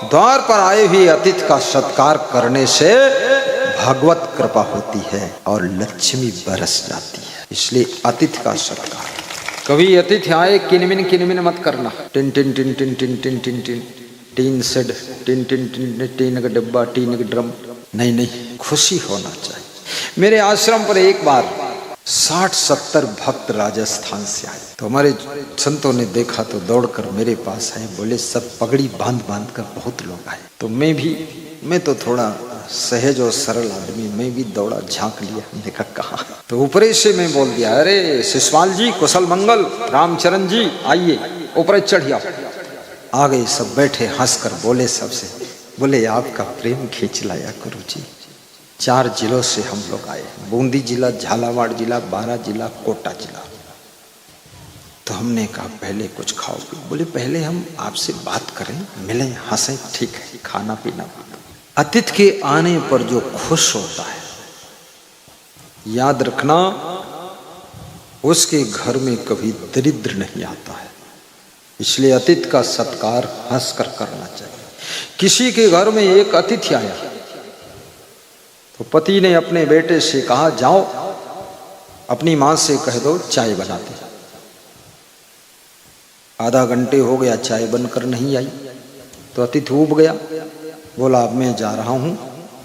द्वार पर आए हुए अतिथि का सत्कार करने से भगवत कृपा होती है और लक्ष्मी बरस जाती है। इसलिए अतिथि का सत्कार। कभी अतिथि आए किनमिन मत करना। Tin tin tin tin tin tin tin tin tin shed, tin tin tin tin का डिब्बा, टीन का ड्रम, नहीं, खुशी होना चाहिए। मेरे आश्रम पर एक बार 60-70 भक्त राजस्थान से आए, तो हमारे संतों ने देखा तो दौड़कर मेरे पास आए, बोले सब पगड़ी बांध कर बहुत लोग आए। तो मैं तो थोड़ा सहज और सरल आदमी, मैं भी दौड़ा, झांक लिया, हमने कहा। तो ऊपरे से मैं बोल दिया, अरे शिशपाल जी कुशल मंगल, रामचरण जी आइए, ऊपर चढ़िया। आ गए, सब बैठे, हंसकर बोले सबसे, बोले आपका प्रेम खींच लाया गुरु जी। 4 जिलों से हम लोग आए, बूंदी जिला, झालावाड़ जिला, बारा जिला, कोटा जिला। तो हमने कहा पहले कुछ खाओ पियो। बोले पहले हम आपसे बात करें, मिलें, हंसें, ठीक है, खाना पीना। अतिथि के आने पर जो खुश होता है, याद रखना उसके घर में कभी दरिद्र नहीं आता है। इसलिए अतिथि का सत्कार हंसकर करना चाहिए। किसी के घर में एक अतिथि आया तो पति ने अपने बेटे से कहा, जाओ अपनी मां से कह दो चाय बना दे। आधा घंटे हो गया, चाय बनकर नहीं आई। तो अतिथि ऊब गया, बोला अब मैं जा रहा हूं,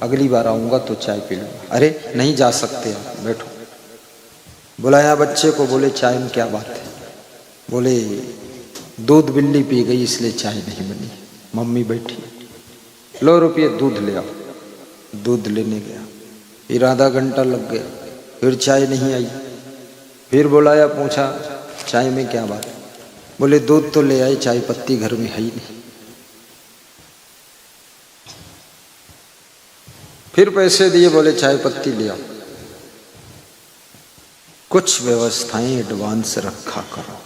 अगली बार आऊंगा तो चाय पी लूंगा। अरे नहीं जा सकते आप, बैठो। बुलाया बच्चे को, बोले चाय में क्या बात है? बोले दूध बिल्ली पी गई इसलिए चाय नहीं बनी। मम्मी बैठी, लो रुपये दूध ले आओ। दूध लेने गया, फिर आधा घंटा लग गया, फिर चाय नहीं आई। फिर बुलाया, पूछा चाय में क्या बात? बोले दूध तो ले आए, चाय पत्ती घर में है ही नहीं। फिर पैसे दिए, बोले चाय पत्ती ले आओ। कुछ व्यवस्थाएं एडवांस रखा करो।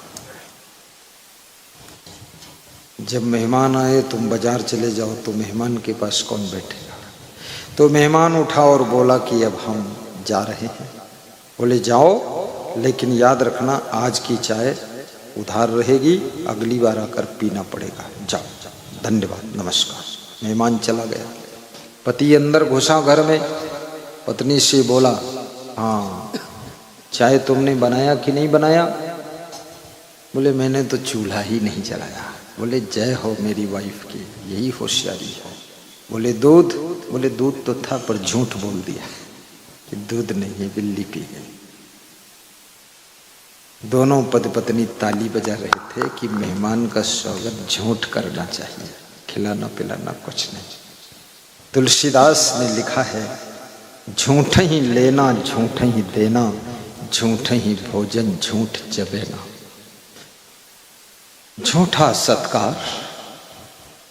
जब मेहमान आए, तुम बाजार चले जाओ तो मेहमान के पास कौन बैठेगा? तो मेहमान उठा और बोला कि अब हम जा रहे हैं। बोले जाओ, लेकिन याद रखना आज की चाय उधार रहेगी, अगली बार आकर पीना पड़ेगा। जाओ, धन्यवाद, नमस्कार। मेहमान चला गया। पति अंदर घुसा घर में, पत्नी से बोला, हाँ चाय तुमने बनाया कि नहीं बनाया? बोले मैंने तो चूल्हा ही नहीं जलाया। बोले जय हो मेरी वाइफ की, यही होशियारी है। बोले दूध? बोले दूध तो था पर झूठ बोल दिया कि दूध नहीं है, बिल्ली पी गई। दोनों पति पत्नी ताली बजा रहे थे कि मेहमान का स्वागत झूठ करना चाहिए, खिलाना पिलाना कुछ नहीं। तुलसीदास ने लिखा है, झूठ ही लेना झूठ ही देना, झूठ ही भोजन झूठ जबेना। झूठा सत्कार,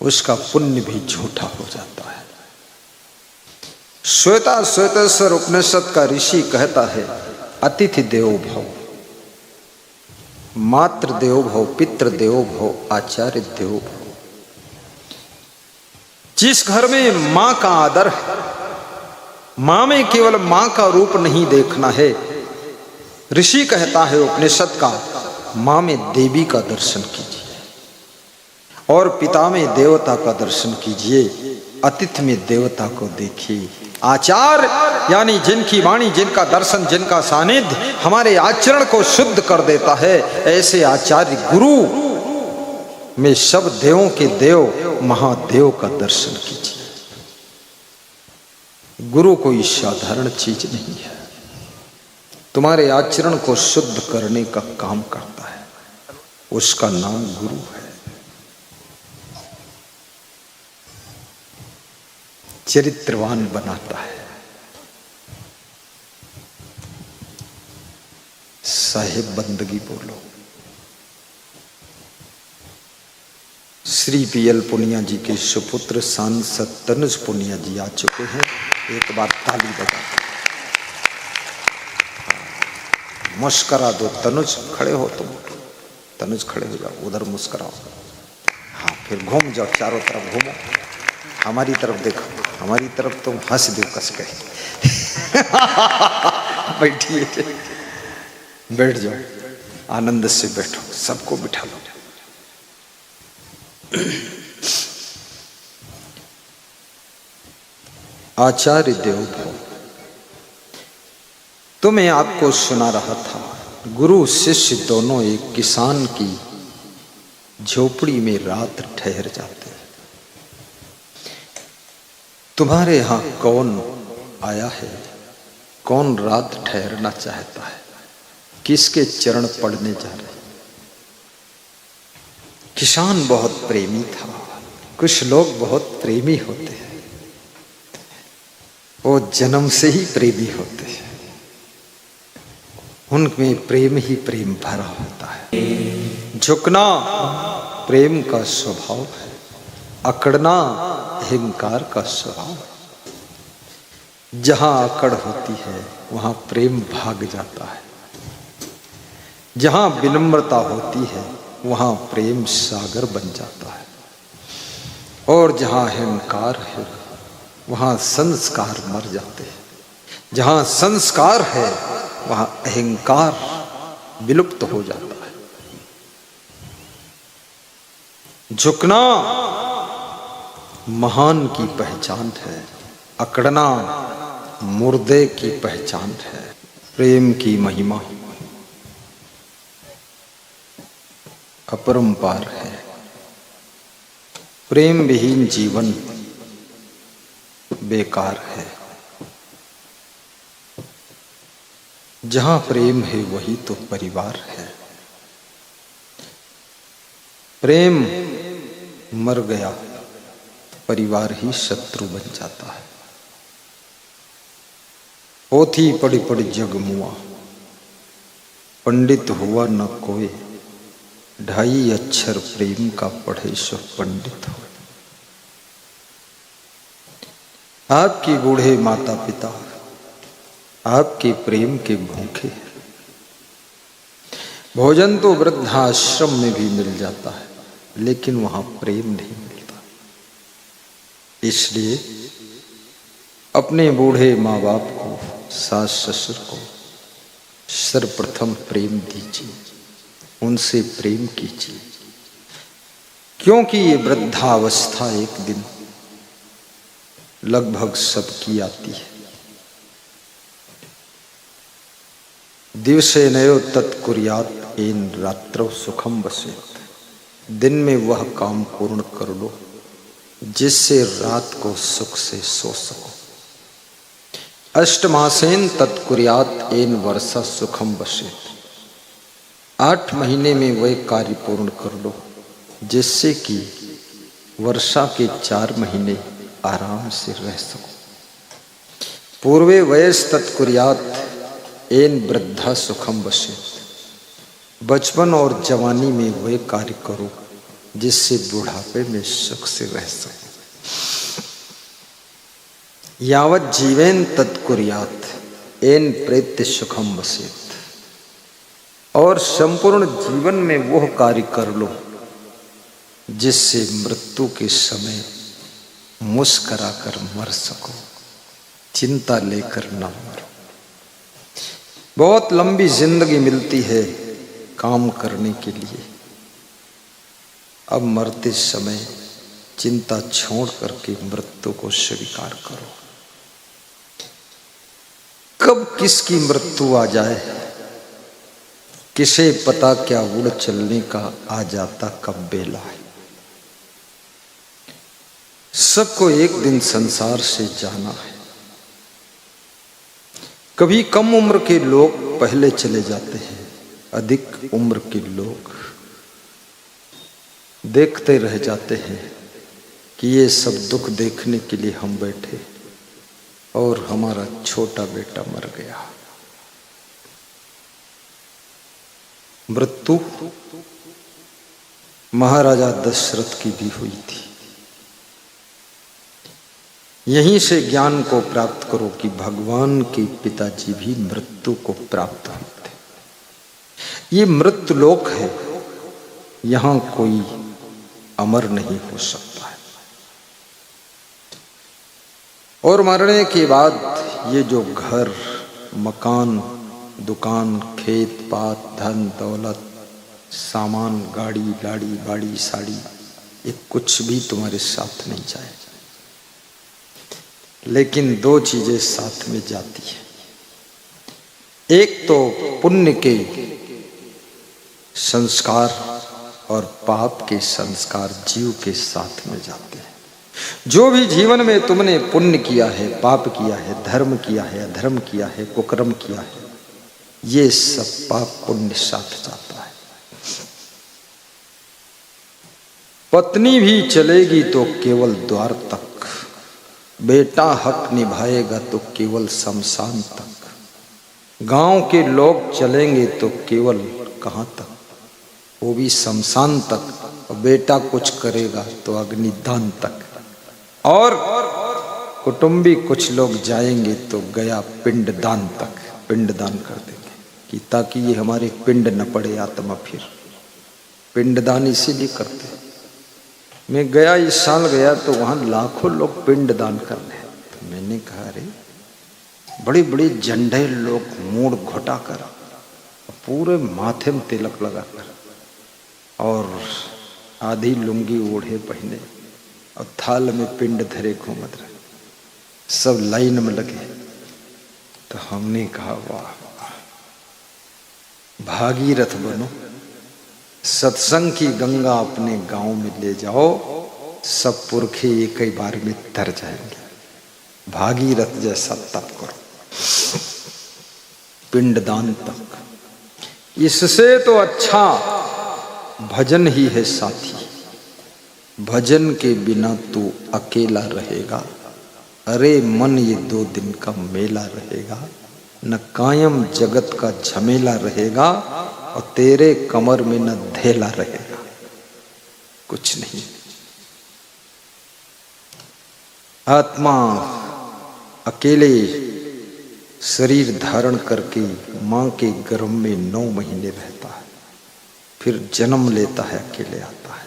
उसका पुण्य भी झूठा हो जाता है। श्वेतेश्वर उपनिषद का ऋषि कहता है, अतिथि देवो भव, मातृ देवो भव, पितृ देवो भव, आचार्य देवो भव। जिस घर में मां का आदर है, मां में केवल मां का रूप नहीं देखना है। ऋषि कहता है उपनिषद का, मां में देवी का दर्शन कीजिए और पिता में देवता का दर्शन कीजिए, अतिथि में देवता को देखिए। आचार यानी जिनकी वाणी, जिनका दर्शन, जिनका सानिध्य हमारे आचरण को शुद्ध कर देता है, ऐसे आचार्य गुरु में सब देवों के देव महादेव का दर्शन कीजिए। गुरु कोई साधारण चीज नहीं है, तुम्हारे आचरण को शुद्ध करने का काम करता है, उसका नाम गुरु है। चरित्रवान बनाता है। साहिब बंदगी बोलो। श्री पीएल पुनिया जी के सुपुत्र सांसद तनुज पुनिया जी आ चुके हैं, एक बार ताली बजा। मुस्करा दो तनुज, खड़े हो तुम, तनुज खड़े हो जाओ, उधर मुस्कराओ। हाँ फिर घूम जाओ, चारों तरफ घूमो, हमारी तरफ देखो, हमारी तरफ तुम हंस दो कस के। बैठिए, बैठ जाओ, आनंद से बैठो, सबको बिठा लो। आचार्य देवभव। तो मैं आपको सुना रहा था, गुरु शिष्य दोनों एक किसान की झोपड़ी में रात ठहर जाते हैं। तुम्हारे यहां कौन आया है? कौन रात ठहरना चाहता है? किसके चरण पड़ने जा रहे? किसान बहुत प्रेमी था। कुछ लोग बहुत प्रेमी होते हैं, वो जन्म से ही प्रेमी होते हैं, उनमें प्रेम ही प्रेम भरा होता है। झुकना प्रेम का स्वभाव है, अकड़ना अहंकार का स्वभाव है। जहां अकड़ होती है वहां प्रेम भाग जाता है, जहां विनम्रता होती है वहां प्रेम सागर बन जाता है, और जहां अहंकार है वहां संस्कार मर जाते हैं। जहां संस्कार है वहां अहंकार विलुप्त हो जाता है। झुकना महान की पहचान है, अकड़ना मुर्दे की पहचान है। प्रेम की महिमा अपरंपार है। प्रेम विहीन जीवन बेकार है। जहां प्रेम है वही तो परिवार है। प्रेम मर गया, परिवार ही शत्रु बन जाता है। पोथी पढ़ी पढ़ी जग मुआ, पंडित हुआ न कोई। 2.5 अक्षर प्रेम का पढ़े सो पंडित हो। आपकी बूढ़े माता पिता आपके प्रेम के भूखे। भोजन तो वृद्धाश्रम में भी मिल जाता है, लेकिन वहां प्रेम नहीं मिलता। इसलिए अपने बूढ़े माँ बाप को, सास ससुर को सर्वप्रथम प्रेम दीजिए, उनसे प्रेम कीजिए, क्योंकि ये वृद्धावस्था एक दिन लगभग सबकी आती है। दिवसेनयो तत्कुर्यात् येन रात्रौ सुखम वसेत्। दिन में वह काम पूर्ण कर लो जिससे रात को सुख से सो सको। अष्टमासेन तत्कुर्यात् येन वर्षा सुखम वसेत्। 8 महीने में वह कार्य पूर्ण कर लो जिससे कि वर्षा के 4 महीने आराम से रह सको। पूर्वे वयस तत्कुर्यात् येन वृद्धा सुखम वसेत्। बचपन और जवानी में वह कार्य करो जिससे बुढ़ापे में सुख से रह सको। यावत् जीवेन तत्कुर्यात् येन प्रेत्य सुखम वसेत्। और संपूर्ण जीवन में वह कार्य कर लो जिससे मृत्यु के समय मुस्कुरा कर मर सको, चिंता लेकर न मरो। बहुत लंबी जिंदगी मिलती है काम करने के लिए। अब मरते समय चिंता छोड़ करके मृत्यु को स्वीकार करो। कब किसकी मृत्यु आ जाए किसे पता, क्या उड़ चलने का आ जाता कब बेला है। सबको एक दिन संसार से जाना है। कभी कम उम्र के लोग पहले चले जाते हैं, अधिक उम्र के लोग देखते रह जाते हैं कि ये सब दुख देखने के लिए हम बैठे और हमारा छोटा बेटा मर गया। मृत्यु महाराजा दशरथ की भी हुई थी। यहीं से ज्ञान को प्राप्त करो कि भगवान के पिताजी भी मृत्यु को प्राप्त हुए थे। ये मृत्यु लोक है, यहां कोई अमर नहीं हो सकता है। और मरने के बाद ये जो घर, मकान, दुकान, खेत पात, धन दौलत, सामान, गाड़ी लाड़ी, बाड़ी साड़ी, ये कुछ भी तुम्हारे साथ नहीं जाए। लेकिन दो चीजें साथ में जाती है। एक तो पुण्य के संस्कार और पाप के संस्कार जीव के साथ में जाते हैं। जो भी जीवन में तुमने पुण्य किया है, पाप किया है, धर्म किया है, अधर्म किया है, कुकर्म किया है, ये सब पाप पुण्य साथ जाता है। पत्नी भी चलेगी तो केवल द्वार तक, बेटा हक निभाएगा तो केवल शमशान तक, गांव के लोग चलेंगे तो केवल कहां तक, वो भी शमशान तक, और बेटा कुछ करेगा तो अग्निदान तक, और कुटुंबी कुछ लोग जाएंगे तो गया पिंडदान तक, पिंडदान कर देंगे कि ताकि ये हमारे पिंड न पड़े आत्मा। फिर पिंडदान इसीलिए करते हैं। मैं गया, इस साल गया तो वहां लाखों लोग पिंडदान कर रहे हैं। तो मैंने कहा अरे बड़ी बड़ी झंडे लोग मूड़ घुटा कर, पूरे माथे में तिलक लगा कर, और आधी लुंगी ओढ़े पहने, और थाल में पिंड धरे घूमत रहे, सब लाइन में लगे। तो हमने कहा वाह, भागीरथ बनो, सत्संग की गंगा अपने गांव में ले जाओ, सब पुरखे एक ही बार में तर जाएंगे। भागीरथ जैसा तप करो, पिंडदान तक। इससे तो अच्छा भजन ही है साथी। भजन के बिना तू अकेला रहेगा, अरे मन ये 2 दिन का मेला रहेगा, न कायम जगत का झमेला रहेगा, और तेरे कमर में न धेला रहेगा, कुछ नहीं। आत्मा अकेले शरीर धारण करके मां के गर्भ में 9 महीने रहता है, फिर जन्म लेता है, अकेले आता है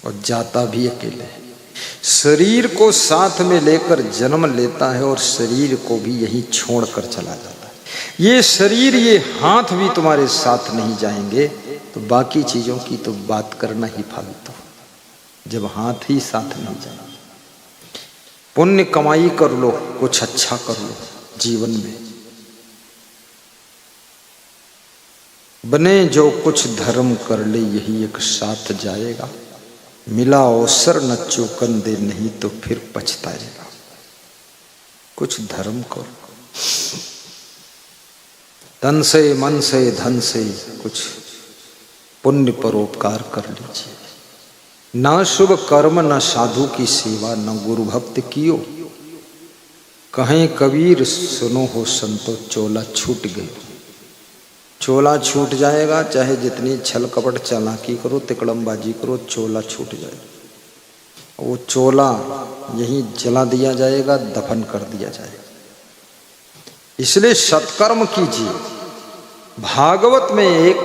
और जाता भी अकेले है। शरीर को साथ में लेकर जन्म लेता है और शरीर को भी यहीं छोड़कर चला जाता है। ये शरीर, ये हाथ भी तुम्हारे साथ नहीं जाएंगे, तो बाकी चीजों की तो बात करना ही फालतू, जब हाथ ही साथ नहीं जाएंगे। पुण्य कमाई कर लो, कुछ अच्छा कर लो जीवन में, बने जो कुछ धर्म कर ले, यही एक साथ जाएगा। मिला अवसर न चूकन दे, नहीं तो फिर पछताएगा। कुछ धर्म करो, तन से, मन से, धन से कुछ पुण्य परोपकार कर लीजिए। ना शुभ कर्म, न साधु की सेवा, न गुरु भक्त कियो, कहें कबीर सुनो हो संतो, चोला छूट गई। चोला छूट जाएगा, चाहे जितनी छल कपट चालाकी करो, तिकड़मबाजी करो, चोला छूट जाएगा। वो चोला यहीं जला दिया जाएगा, दफन कर दिया जाएगा। इसलिए सत्कर्म कीजिए। भागवत में एक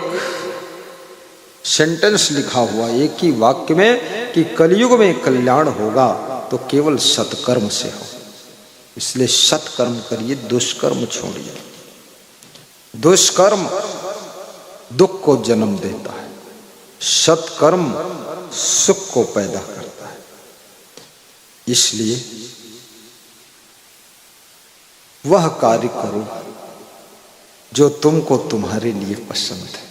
सेंटेंस लिखा हुआ, एक ही वाक्य में, कि कलयुग में कल्याण होगा तो केवल सत्कर्म से हो। इसलिए सत्कर्म करिए, दुष्कर्म छोड़िए। दुष्कर्म दुख को जन्म देता है, सत्कर्म सुख को पैदा करता है। इसलिए वह कार्य करो जो तुमको तुम्हारे लिए पसंद है।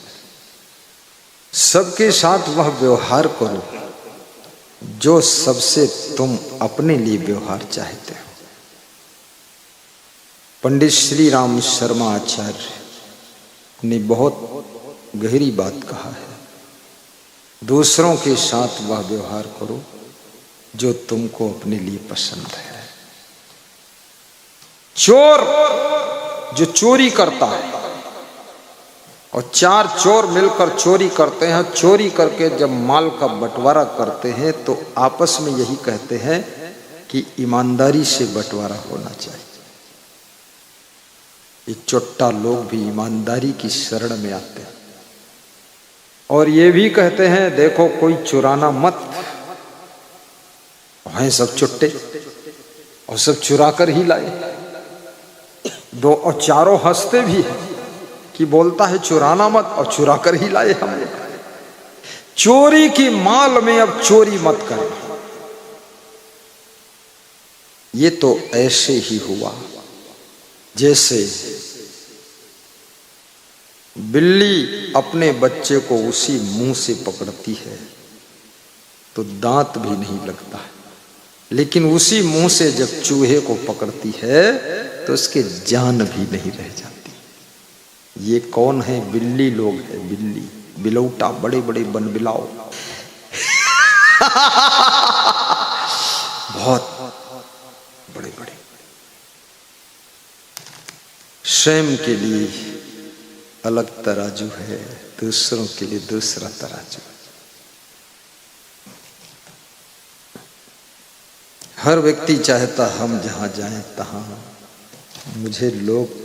सबके साथ वह व्यवहार करो जो सबसे तुम अपने लिए व्यवहार चाहते हो। पंडित श्री राम शर्मा आचार्य ने बहुत गहरी बात कहा है। दूसरों के साथ वह व्यवहार करो जो तुमको अपने लिए पसंद है। चोर जो चोरी करता है और 4 चोर मिलकर चोरी करते हैं, चोरी करके जब माल का बंटवारा करते हैं तो आपस में यही कहते हैं कि ईमानदारी से बंटवारा होना चाहिए। ये चोट्टा लोग भी ईमानदारी की शरण में आते हैं और ये भी कहते हैं देखो कोई चुराना मत। हैं सब चुट्टे और सब चुरा कर ही लाए। 2 और 4 हंसते भी हैं कि बोलता है चुराना मत और चुरा कर ही लाए हम लोग। चोरी की माल में अब चोरी मत करना। ये तो ऐसे ही हुआ जैसे बिल्ली अपने बच्चे को उसी मुंह से पकड़ती है तो दांत भी नहीं लगता है, लेकिन उसी मुंह से जब चूहे को पकड़ती है तो उसके जान भी नहीं रह जाती। ये कौन है? बिल्ली लोग है, बिल्ली, बिलौटा, बड़े बड़े बनबिलाओ बहुत बड़े बड़े। स्वयं के लिए अलग तराजू है, दूसरों के लिए दूसरा तराजू। हर व्यक्ति चाहता हम जहां जाएं तहां मुझे लोग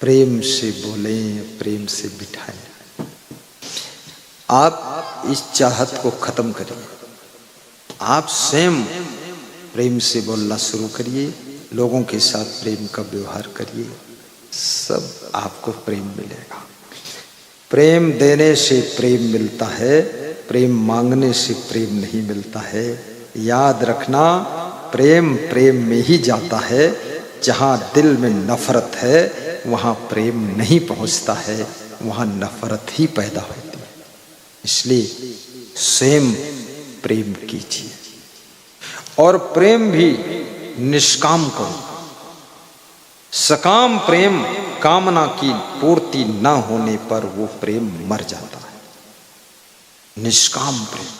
प्रेम से बोलें, प्रेम से बिठाएं। आप इस चाहत को खत्म करिए। आप स्वयं प्रेम से बोलना शुरू करिए, लोगों के साथ प्रेम का व्यवहार करिए, सब आपको प्रेम मिलेगा। प्रेम देने से प्रेम मिलता है, प्रेम मांगने से प्रेम नहीं मिलता है। याद रखना, प्रेम प्रेम में ही जाता है। जहाँ दिल में नफरत है वहाँ प्रेम नहीं पहुँचता है, वहाँ नफरत ही पैदा होती है। इसलिए स्वयं प्रेम कीजिए और प्रेम भी निष्काम करो। सकाम प्रेम कामना की पूर्ति न होने पर वो प्रेम मर जाता है। निष्काम प्रेम